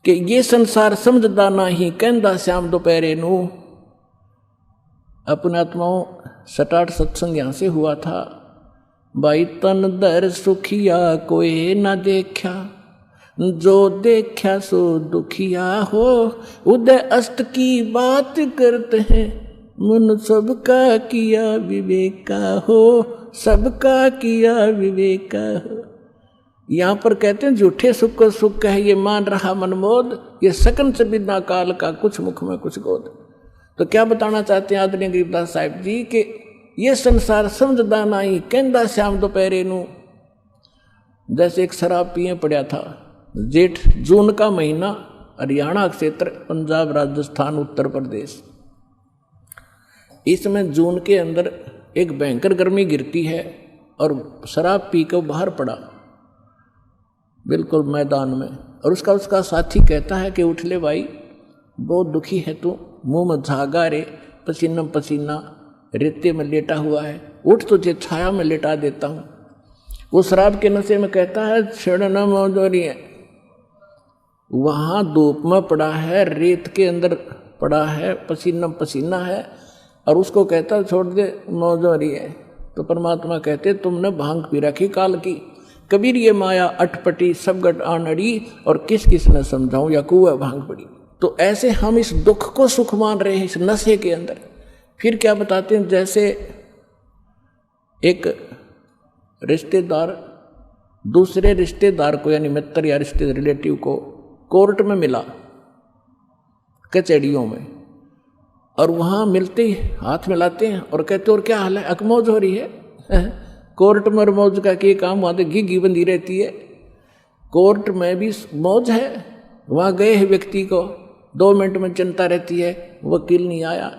कि ये संसार समझदा नहीं कहंदा श्याम दोपहरे नू। अपने आत्माओं स्टार्ट सत्संग यहां से हुआ था। भाई तन दर सुखिया कोई ना देखा, जो देखा सो दुखिया हो। उदय अष्ट की बात करते हैं, मन सबका किया विवेका हो, सबका किया विवेका हो। यहां पर कहते हैं झूठे सुख को सुख है ये मान रहा मनमोद, ये सकन से बिना काल का कुछ मुख में कुछ गोद। तो क्या बताना चाहते हैं आदरणीय गरीबदास साहिब जी कि ये संसार समझदा नहीं कहंदा श्याम दोपहरे नू। जैसे एक शराब पिए पड़ा था, जेठ जून का महीना, हरियाणा क्षेत्र, पंजाब, राजस्थान, उत्तर प्रदेश। इसमें जून के अंदर एक भयंकर गर्मी गिरती है और शराब पी कर बाहर पड़ा बिल्कुल मैदान में। और उसका साथी कहता है कि उठ ले भाई, बहुत दुखी है तू, मुंह में झागा रे, पसीना पसीना, रेते में लेटा हुआ है, उठ तुझे छाया में लेटा देता हूं। वो शराब के नशे में कहता है छेड़ना मौजूरी है। वहां धूप में पड़ा है, रेत के अंदर पड़ा है, पसीना पसीना है, और उसको कहता छोड़ दे मौजूरी है। तो परमात्मा कहते तुमने भांग पी रखी काल की, कबीर ये माया अटपटी सब गट आनड़ी, और किस किस ने समझाऊं या कुआ भांग पड़ी। तो ऐसे हम इस दुख को सुख मान रहे हैं इस नशे के अंदर। फिर क्या बताते हैं, जैसे एक रिश्तेदार दूसरे रिश्तेदार को, यानी मित्र या रिश्ते रिलेटिव को कोर्ट में मिला, कचहरियों में, और वहां मिलते ही हाथ मिलाते हैं और कहते और क्या हाल है, अकमौज हो रही है। कोर्ट में और मौज का क्या काम, वहां तो घी बंधी रहती है। कोर्ट में भी मौज है, वहां गए हैं व्यक्ति को 2 मिनट में चिंता रहती है, वकील नहीं आया,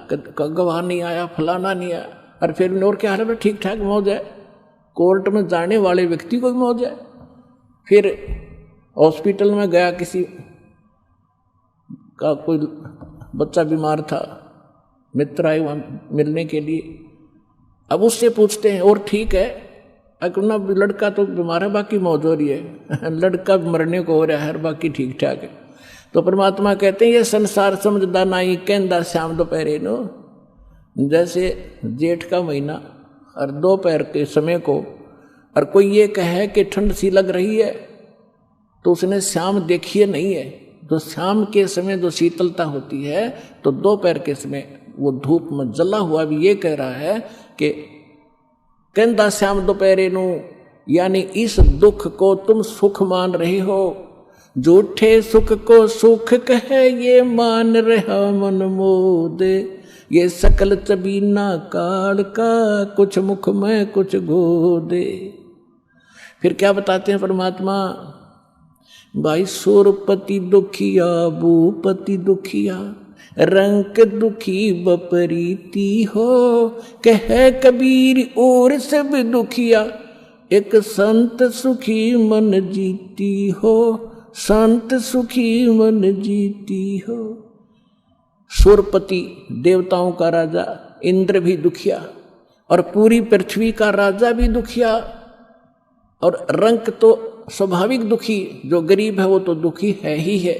गवाह नहीं आया, फलाना नहीं आया, और फिर और क्या हाल है, ठीक ठाक मौज है। कोर्ट में जाने वाले व्यक्ति को भी मौज है। फिर हॉस्पिटल में गया, किसी का कोई बच्चा बीमार था, मित्र आए वहां मिलने के लिए। अब उससे पूछते हैं और ठीक है, अपना लड़का तो बीमार है, बाकी मौज हो रही है, लड़का मरने को हो रहा है, बाकी ठीक ठाक है। तो परमात्मा कहते हैं ये संसार समझदा नहीं कहंदा श्याम दोपहरे नो। जैसे जेठ का महीना और दोपहर के समय को, और कोई ये कहे कि ठंड सी लग रही है, तो उसने श्याम देखी नहीं है। तो शाम के समय जो शीतलता होती है, तो दोपहर के समय वो धूप में जला हुआ भी ये कह रहा है कि कहंदा श्याम दोपहरे नु, यानी इस दुख को तुम सुख मान रहे हो। झूठे सुख को सुख कहे ये मान रहा मन मोद, ये सकल चबीना काल का कुछ मुख में कुछ गोदे। फिर क्या बताते हैं परमात्मा, भाई सुरपति दुखिया भूपति दुखिया, रंक दुखी बपरीती हो, कह कबीर और सब दुखिया, एक संत सुखी मन जीती हो, संत सुखी मन जीती हो। सुरपति देवताओं का राजा इंद्र भी दुखिया, और पूरी पृथ्वी का राजा भी दुखिया, और रंक तो स्वाभाविक दुखी, जो गरीब है वो तो दुखी है ही है।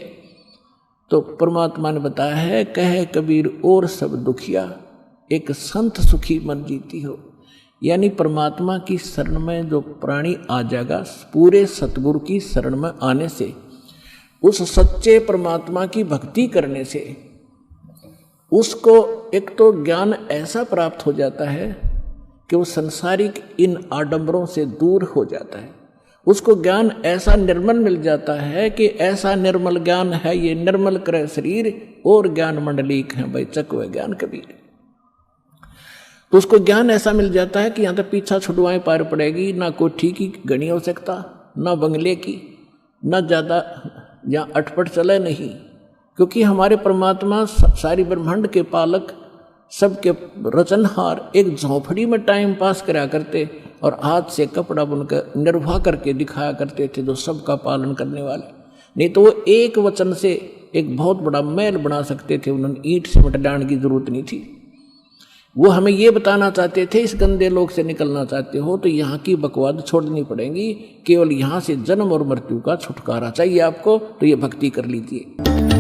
तो परमात्मा ने बताया है, कहे कबीर और सब दुखिया, एक संत सुखी मन जीती हो। यानी परमात्मा की शरण में जो प्राणी आ जाएगा, पूरे सतगुरु की शरण में आने से, उस सच्चे परमात्मा की भक्ति करने से, उसको एक तो ज्ञान ऐसा प्राप्त हो जाता है कि वो संसारिक इन आडंबरों से दूर हो जाता है। उसको ज्ञान ऐसा निर्मल मिल जाता है कि ऐसा निर्मल ज्ञान है, ये निर्मल करे शरीर और ज्ञान मंडलीक है, भाई चकवे ज्ञान कबीर। तो उसको ज्ञान ऐसा मिल जाता है कि यहाँ तक पीछा छुड़वाएं पार पड़ेगी, ना कोठी की घनी हो सकता, ना बंगले की, ना ज़्यादा यहाँ अटपट चले नहीं, क्योंकि हमारे परमात्मा सारी ब्रह्मांड के पालक, सबके रचनहार, एक झोंपड़ी में टाइम पास करा करते और हाथ से कपड़ा बुनकर निर्वाह करके दिखाया करते थे, जो सबका पालन करने वाले। नहीं तो वो एक वचन से एक बहुत बड़ा महल बना सकते थे, उन्होंने ईंट से मट डालने की जरूरत नहीं थी। वो हमें ये बताना चाहते थे, इस गंदे लोक से निकलना चाहते हो तो यहाँ की बकवाद छोड़नी पड़ेगी, केवल यहाँ से जन्म और मृत्यु का छुटकारा चाहिए आपको, तो ये भक्ति कर लीजिए।